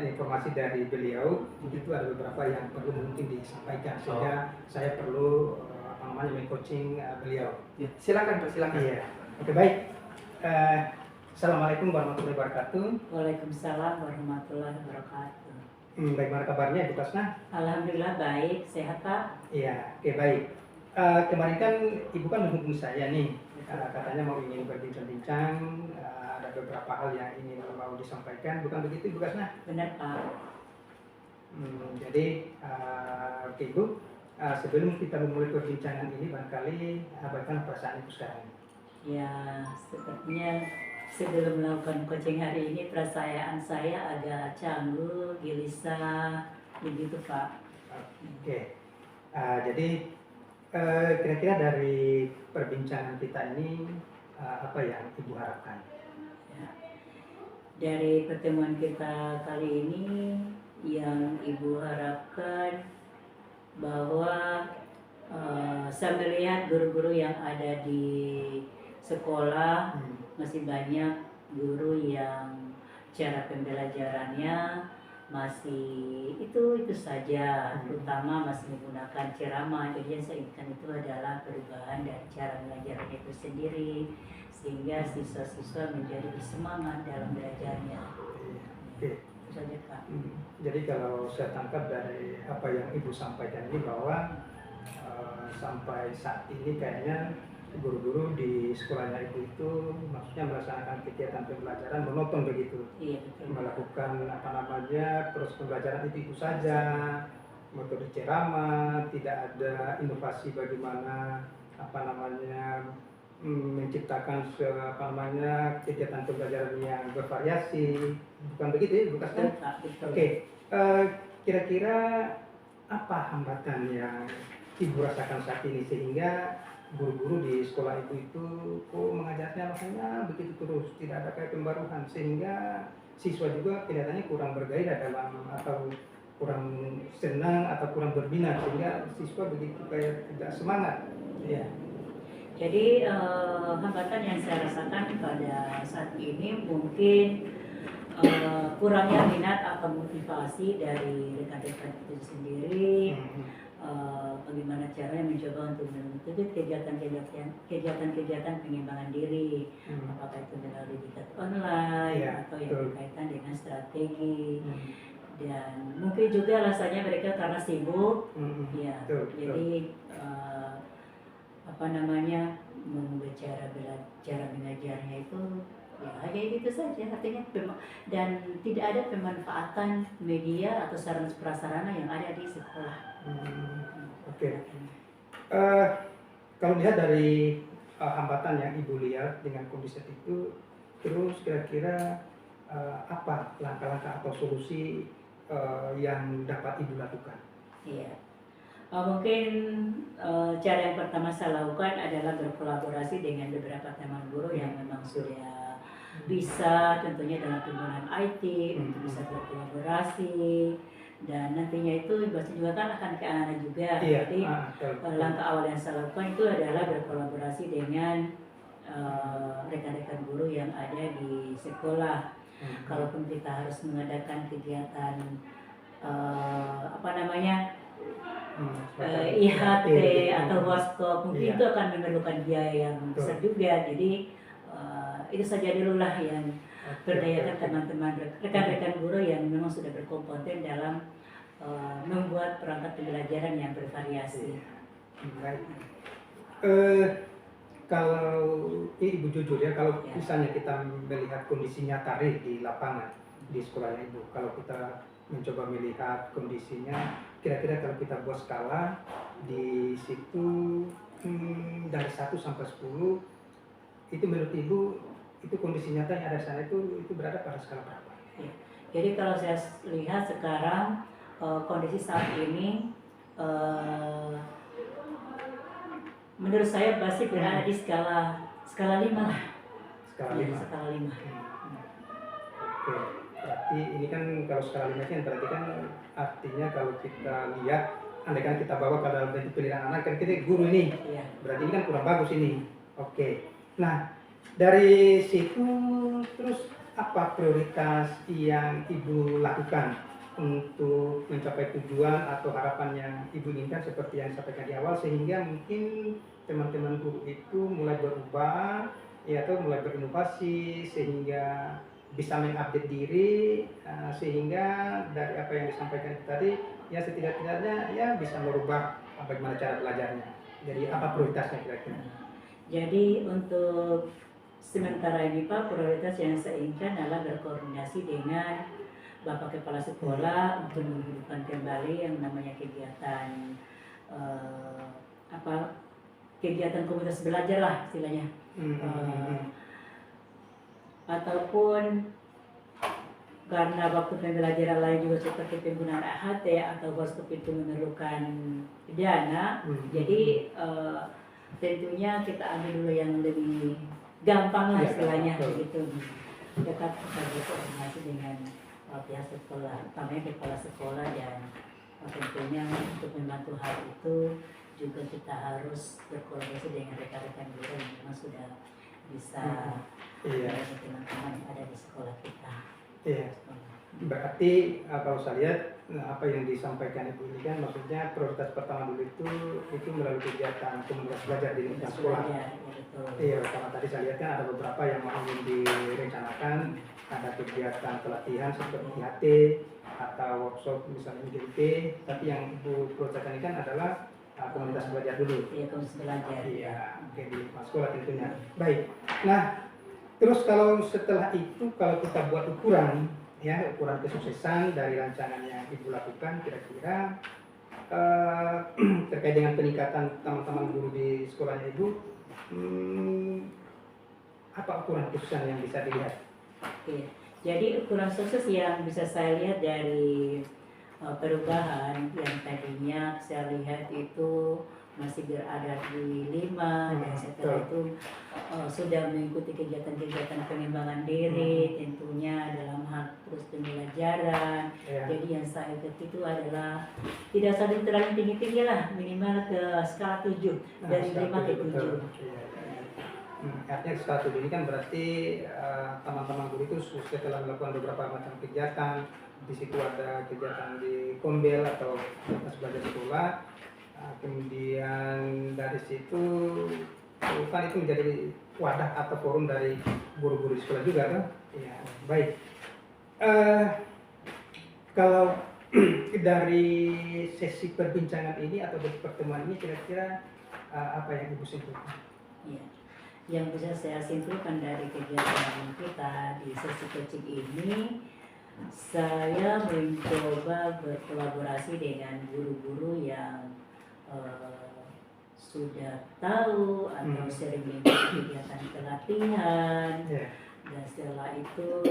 informasi dari beliau, itu ada beberapa yang perlu mungkin disampaikan sehingga saya perlu men-coaching beliau. Ya, silakan Pak, silakan. Iya, oke baik. Assalamualaikum warahmatullahi wabarakatuh. Waalaikumsalam warahmatullahi wabarakatuh. Baik, mana kabarnya Ibu Kasna? Alhamdulillah baik, sehat Pak. Iya, oke baik. Kemarin kan Ibu kan menghubungi saya nih, katanya mau ingin berbincang-bincang, ada beberapa hal yang ingin mau disampaikan, bukan begitu Ibu Kasna? Benar Pak. Jadi, oke Ibu, sebelum kita memulai perbincangan ini, barangkali bagaimana perasaan Ibu sekarang? Ya, sepertinya sebelum melakukan coaching hari ini perasaan saya agak canggung, gelisah, begitu Pak. Oke, jadi kira-kira dari perbincangan kita ini apa yang Ibu harapkan? Ya. Dari pertemuan kita kali ini yang Ibu harapkan bahwa saya melihat guru-guru yang ada di sekolah masih banyak guru yang cara pembelajarannya masih itu saja, terutama masih menggunakan ceramah. Jadi yang saya inginkan itu adalah perubahan dari cara mengajarnya itu sendiri sehingga siswa-siswa menjadi bersemangat dalam belajarnya. Oke. Itu saja Pak. Jadi kalau saya tangkap dari apa yang Ibu sampaikan ini bahwa sampai saat ini kayaknya guru-guru di sekolahnya itu maksudnya melaksanakan kegiatan pembelajaran monoton begitu. Iya betul. Melakukan proses pembelajaran itu saja, metode ceramah, tidak ada inovasi bagaimana menciptakan kegiatan pembelajaran yang bervariasi, bukan begitu ya Bu Kasna? Oke, kira-kira apa hambatan yang Ibu rasakan saat ini sehingga guru-guru di sekolah itu kok mengajarnya makanya begitu terus, tidak ada kayak pembaruan sehingga siswa juga kelihatannya kurang bergairah dalam atau kurang senang atau kurang berminat sehingga siswa begitu kayak tidak semangat. Ya. Jadi hambatan yang saya rasakan pada saat ini mungkin kurangnya minat atau motivasi dari rekan-rekan itu sendiri. Bagaimana caranya mencoba untuk mengikuti kegiatan pengembangan diri, apakah itu melalui didikat online atau yang berkaitan dengan strategi. Dan mungkin juga rasanya mereka karena sibuk, jadi cara mengajarnya itu ya hanya itu saja, artinya dan tidak ada pemanfaatan media atau sarana prasarana yang ada di sekolah. Oke. Kalau lihat dari hambatan yang Ibu lihat dengan kondisi itu, terus kira-kira apa langkah-langkah atau solusi yang dapat Ibu lakukan? Iya. Mungkin cara yang pertama saya lakukan adalah berkolaborasi dengan beberapa teman guru yang memang sudah bisa tentunya dalam penggunaan IT untuk bisa berkolaborasi, dan nantinya itu juga kan akan ke anak-anak juga. Jadi langkah awal yang saya lakukan itu adalah berkolaborasi dengan rekan-rekan guru yang ada di sekolah. Kalaupun kita harus mengadakan kegiatan IHT atau workshop, mungkin itu akan memerlukan biaya yang besar juga. Jadi itu saja dulu lah yang berdayakan teman-teman rekan-rekan guru yang memang sudah berkompeten dalam membuat perangkat pembelajaran yang bervariasi. Baik. Kalau Ibu jujur ya, kalau Ya. misalnya kita melihat kondisi nyata di lapangan di sekolahnya Ibu, kalau kita mencoba melihat kondisinya, kira-kira kalau kita buat skala di situ dari 1 sampai 10, itu menurut Ibu itu kondisi nyata yang ada di sana itu berada pada skala berapa? Ya. Jadi kalau saya lihat sekarang kondisi saat ini menurut saya pasti berada di skala 5 lah. Skala Ya, 5. skala 5. Oke, berarti ini kan kalau skala 5 kan berarti kan artinya kalau kita lihat, andai kan kita bawa ke dalam bentuk penilaian anak, kan kita guru ini, Ya. berarti ini kan kurang bagus ini. Oke, nah dari situ terus apa prioritas yang Ibu lakukan untuk mencapai tujuan atau harapan yang Ibu inginkan seperti yang disampaikan di awal, sehingga mungkin teman-teman guru itu mulai berubah ya, atau mulai berinovasi sehingga bisa mengupdate diri, sehingga dari apa yang disampaikan tadi ya setidak-tidaknya ya bisa merubah bagaimana cara belajarnya. Jadi apa prioritasnya kira-kira? Jadi untuk sementara ini Pak, prioritas yang saya inginkan adalah berkoordinasi dengan Bapak Kepala Sekolah untuk menghidupkan kembali yang namanya kegiatan kegiatan komunitas belajar lah istilahnya. Ataupun karena waktu pembelajaran lain juga seperti penggunaan AHT atau workshop itu memerlukan dana, jadi tentunya kita ambil dulu yang lebih gampang lah istilahnya begitu. Tetap kita berkoordinasi dengan pihak sekolah, utamanya kepala sekolah, dan tentunya untuk membantu hal itu juga kita harus berkoordinasi dengan rekan-rekan guru yang memang sudah bisa melayani teman-teman yang ada di sekolah kita. Iya. Berarti kalau saya lihat apa yang disampaikan Ibu ini kan maksudnya prioritas pertama dulu itu melalui kegiatan komunitas belajar di lingkungan sekolah. Iya, karena tadi saya lihat kan ada beberapa yang ingin direncanakan, ada kegiatan pelatihan seperti IHT atau workshop misalnya IGP, tapi yang Ibu prioritaskan ini kan adalah komunitas belajar dulu. Iya, komunitas belajar. Iya, oke, di lingkungan sekolah tentunya. Baik. Nah, terus kalau setelah itu kalau kita buat ukuran kesuksesan dari rancangan yang Ibu lakukan, kira-kira terkait dengan peningkatan teman-teman guru di sekolahnya Ibu, apa ukuran kesuksesan yang bisa dilihat? Oke. Jadi ukuran sukses yang bisa saya lihat dari perubahan yang tadinya saya lihat itu masih berada di 5 dan setelah itu sudah mengikuti kegiatan-kegiatan pengembangan diri tentunya dalam hal terus pembelajaran. Jadi yang saya lihat itu adalah tidak sampai terlalu tinggi-tinggi lah, minimal ke skala 7 dari 5 ke 7. Artinya skala 7 ini kan berarti teman-teman guru itu setelah melakukan beberapa macam kegiatan, di situ ada kegiatan di Kombel atau komunitas belajar sekolah, kemudian dari situ kan itu menjadi wadah atau forum dari guru-guru di sekolah juga kan? Ya, baik. Kalau dari sesi perbincangan ini atau pertemuan ini kira-kira apa yang Ibu simpulkan? Ya. Yang bisa saya simpulkan dari kegiatan kita di sesi coaching ini, saya mencoba berkolaborasi dengan guru-guru yang sudah tahu atau sering mengikuti kegiatan pelatihan, dan setelah itu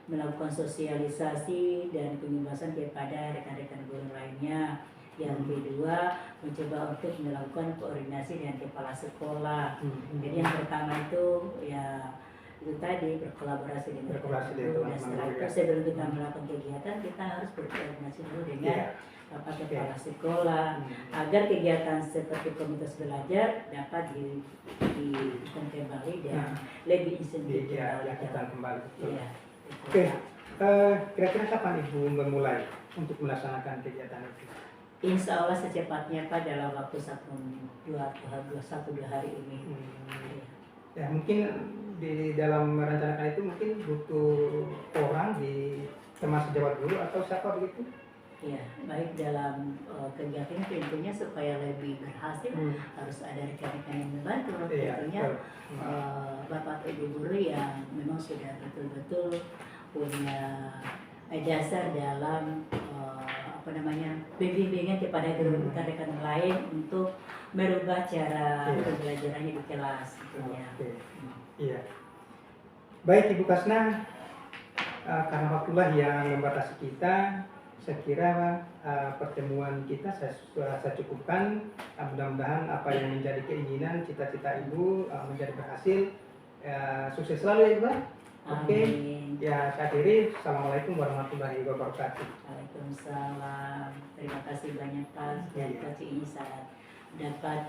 melakukan sosialisasi dan pembebasan kepada rekan-rekan guru lainnya. Yang kedua, mencoba untuk melakukan koordinasi dengan kepala sekolah. Jadi yang pertama itu ya itu tadi berkolaborasi dengan guru, dan setelah itu sebelum kita melakukan kegiatan kita harus berkoordinasi dulu dengan kepala sekolah agar kegiatan seperti komunitas belajar dapat dilakukan kembali dan lebih intensif kembali. Iya. Oke, kira-kira kapan Ibu memulai untuk melaksanakan kegiatan itu? Insya Allah secepatnya Pak, dalam waktu 1-2 hari ini. Ya mungkin di dalam merencanakan itu mungkin butuh orang di teman sejawat guru atau siapa begitu? Ya, baik dalam kegiatan tentunya supaya lebih berhasil harus ada rekan-rekan yang membantu. Iya, Tentunya betul. Bapak atau Ibu guru yang memang sudah betul-betul punya dasar dalam bimbingan kepada guru rekan lain untuk merubah cara pembelajarannya di kelas. Tentunya. Oke. Iya. Baik Ibu Kasna, karena waktulah yang membatasi kita, saya kira pertemuan kita saya cukupkan. Mudah-mudahan apa yang menjadi keinginan cita-cita Ibu menjadi berhasil. Sukses selalu ya Ibu. Oke. Amin. Ya, saya akhiri. Assalamualaikum warahmatullahi wabarakatuh. Waalaikumsalam. Terima kasih banyak Pak. Dan Coach ini saya dapat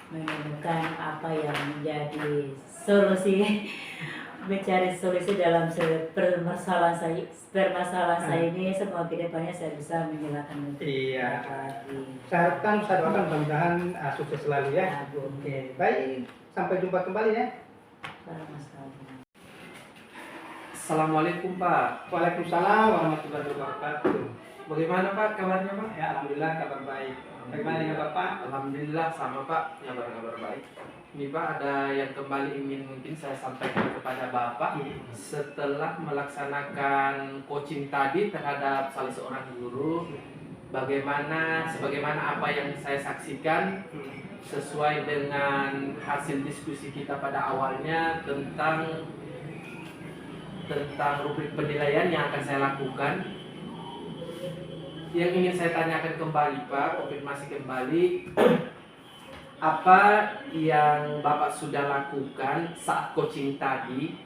menemukan apa yang menjadi solusi, mencari solusi dalam permasalahan saya ini. Semoga kedepannya saya bisa menjelaskan Iya. lagi. Saya doakan mudah-mudahan sukses selalu ya. Oke. Baik, sampai jumpa kembali ya. Assalamualaikum Pak. Waalaikumsalam warahmatullahi wabarakatuh. Bagaimana Pak kabarnya Pak? Ya, alhamdulillah kabar baik. Bagaimana dengan Bapak? Alhamdulillah sama Pak, kabar baik. Ini Pak ada yang kembali ingin mungkin saya sampaikan kepada Bapak setelah melaksanakan coaching tadi terhadap salah seorang guru, sebagaimana apa yang saya saksikan sesuai dengan hasil diskusi kita pada awalnya tentang rubrik penilaian yang akan saya lakukan. Yang ingin saya tanyakan kembali Pak, konfirmasi kembali, apa yang Bapak sudah lakukan saat coaching tadi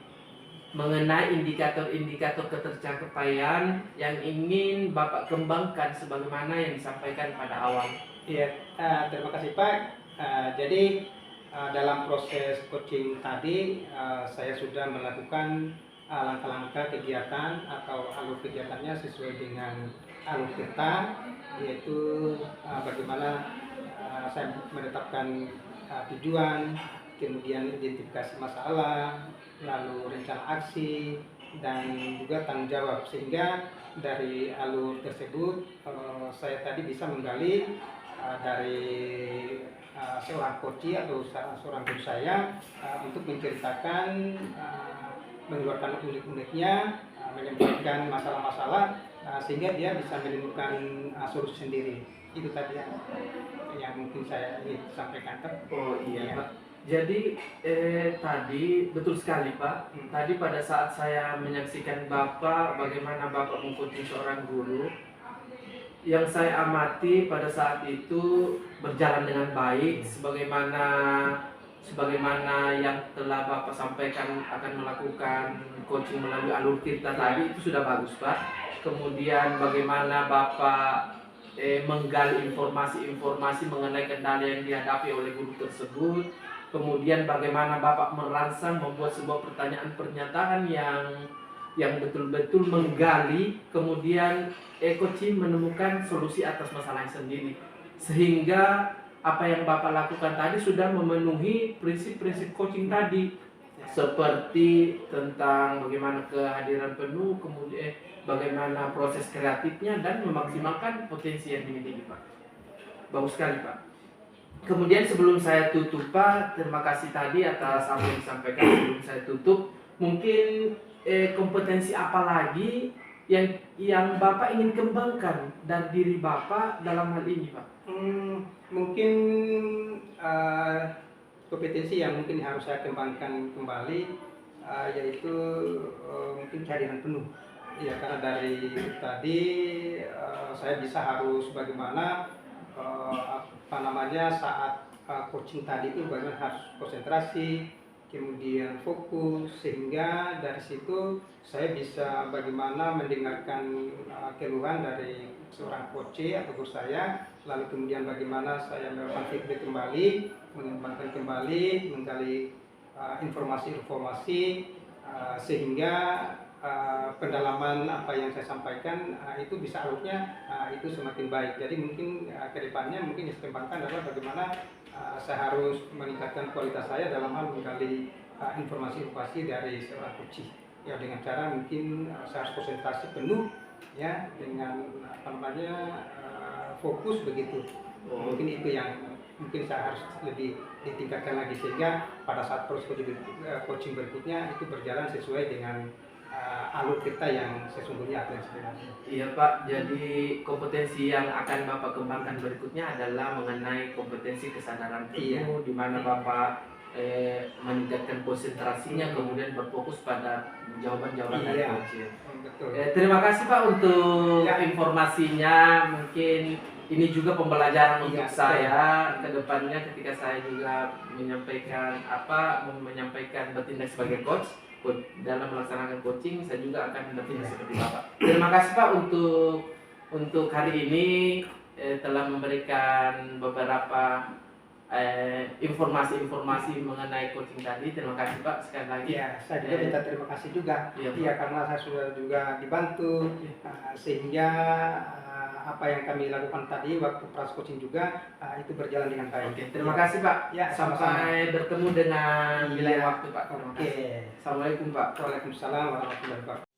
mengenai indikator-indikator ketercapaian yang ingin Bapak kembangkan sebagaimana yang disampaikan pada awal. Iya, terima kasih Pak. Jadi dalam proses coaching tadi saya sudah melakukan langkah-langkah kegiatan atau alur kegiatannya sesuai dengan alur kita, yaitu bagaimana saya menetapkan tujuan, kemudian identifikasi masalah, lalu rencana aksi, dan juga tanggung jawab. Sehingga dari alur tersebut saya tadi bisa menggali dari seorang coach atau seorang guru saya untuk menceritakan, mengeluarkan unek-uneknya, menyampaikan masalah-masalah sehingga dia bisa menemukan solusi sendiri. Itu tadi yang mungkin saya ingin sampaikan. Oh iya Pak. Jadi tadi betul sekali Pak. Tadi pada saat saya menyaksikan Bapak bagaimana Bapak mengcoaching seorang guru, yang saya amati pada saat itu berjalan dengan baik sebagaimana yang telah Bapak sampaikan akan melakukan coaching melalui alur kita tadi itu sudah bagus Pak. Kemudian bagaimana Bapak menggali informasi-informasi mengenai kendala yang dihadapi oleh guru tersebut. Kemudian bagaimana Bapak merangsang membuat sebuah pernyataan yang betul-betul menggali, kemudian coaching menemukan solusi atas masalah sendiri. Sehingga apa yang Bapak lakukan tadi sudah memenuhi prinsip-prinsip coaching tadi, seperti tentang bagaimana kehadiran penuh, kemudian bagaimana proses kreatifnya dan memaksimalkan potensi yang dimiliki Pak. Bagus sekali Pak. Kemudian sebelum saya tutup Pak, terima kasih tadi atas apa yang disampaikan. Sebelum saya tutup, mungkin kompetensi apa lagi yang Bapak ingin kembangkan dari diri Bapak dalam hal ini Pak? Mungkin kompetensi yang mungkin harus saya kembangkan kembali yaitu mungkin kehadiran penuh. Ya, karena dari tadi saya harus bagaimana saat coaching tadi itu bagaimana harus konsentrasi, kemudian fokus, sehingga dari situ saya bisa bagaimana mendengarkan keluhan dari seorang coach atau guru saya, lalu kemudian bagaimana saya melakukan feedback kembali, mengembangkan kembali, menggali informasi-informasi sehingga pendalaman apa yang saya sampaikan itu bisa alurnya itu semakin baik. Jadi mungkin kedepannya mungkin yang saya kembangkan adalah bagaimana saya harus meningkatkan kualitas saya dalam hal menggali informasi-informasi dari seorang coach. Ya dengan cara mungkin saya harus konsentrasi penuh ya dengan fokus begitu. Mungkin itu yang mungkin saya harus lebih ditingkatkan lagi sehingga pada saat proses coaching berikutnya itu berjalan sesuai dengan alur kita yang sesungguhnya atau yang sebenarnya. Iya Pak, jadi kompetensi yang akan Bapak kembangkan berikutnya adalah mengenai kompetensi kesadaran penuh, di mana Bapak meningkatkan konsentrasinya, kemudian berfokus pada jawaban-jawaban dari coach. Betul. Terima kasih Pak untuk informasinya. Mungkin ini juga pembelajaran untuk saya ke depannya ketika saya juga menyampaikan bertindak sebagai coach dalam melaksanakan coaching, saya juga akan bertindak seperti Bapak. Terima kasih Pak untuk hari ini telah memberikan beberapa informasi mengenai coaching tadi. Terima kasih Pak sekali lagi. Ya, saya juga minta terima kasih juga. Iya, karena saya sudah juga dibantu sehingga apa yang kami lakukan tadi waktu proses coaching juga itu berjalan dengan baik. Oke, terima kasih Pak. Ya, sampai bertemu dengan lain waktu Pak. Terima kasih. Oke. Assalamualaikum Pak. Waalaikumsalam warahmatullahi wabarakatuh.